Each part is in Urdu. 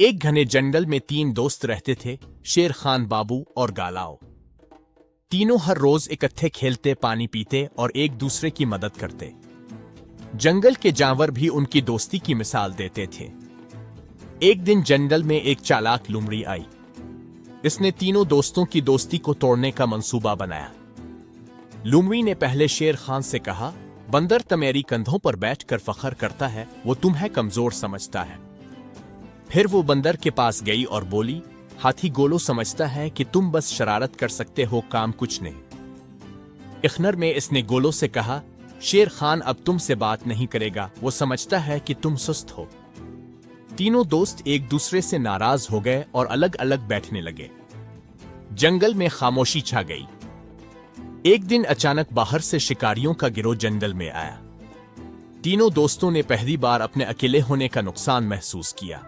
ایک گھنے جنگل میں 3 دوست رہتے تھے، شیر خان، بابو اور گالاؤ۔ تینوں ہر روز اکٹھے کھیلتے، پانی پیتے اور ایک دوسرے کی مدد کرتے۔ جنگل کے جانور بھی ان کی دوستی کی مثال دیتے تھے۔ ایک دن جنگل میں ایک چالاک لومڑی آئی۔ اس نے تینوں دوستوں کی دوستی کو توڑنے کا منصوبہ بنایا۔ لومڑی نے پہلے شیر خان سے کہا، بندر تمہاری کندھوں پر بیٹھ کر فخر کرتا ہے، وہ تمہیں کمزور سمجھتا ہے۔ پھر وہ بندر کے پاس گئی اور بولی، ہاتھی گولو سمجھتا ہے کہ تم بس شرارت کر سکتے ہو، کام کچھ نہیں۔ اخنر میں اس نے گولو سے کہا، شیر خان اب تم سے بات نہیں کرے گا، وہ سمجھتا ہے کہ تم سست ہو۔ تینوں دوست ایک دوسرے سے ناراض ہو گئے اور الگ الگ بیٹھنے لگے۔ جنگل میں خاموشی چھا گئی۔ ایک دن اچانک باہر سے شکاریوں کا گروہ جنگل میں آیا۔ تینوں دوستوں نے پہلی بار اپنے اکیلے ہونے کا نقصان محسوس کیا۔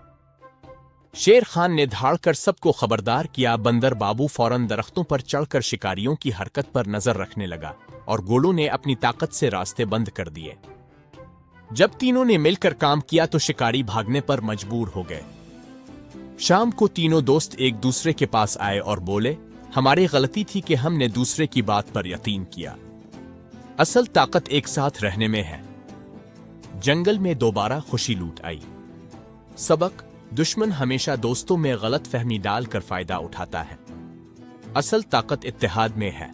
شیر خان نے دھاڑ کر سب کو خبردار کیا۔ بندر بابو فوراً درختوں پر چڑھ کر شکاریوں کی حرکت پر نظر رکھنے لگا اور گولو نے اپنی طاقت سے راستے بند کر دیے۔ جب تینوں نے مل کر کام کیا تو شکاری بھاگنے پر مجبور ہو گئے۔ شام کو تینوں دوست ایک دوسرے کے پاس آئے اور بولے، ہماری غلطی تھی کہ ہم نے دوسرے کی بات پر یقین کیا۔ اصل طاقت ایک ساتھ رہنے میں ہے۔ جنگل میں دوبارہ خوشی لوٹ آئی۔ سبق: دشمن ہمیشہ دوستوں میں غلط فہمی ڈال کر فائدہ اٹھاتا ہے۔ اصل طاقت اتحاد میں ہے۔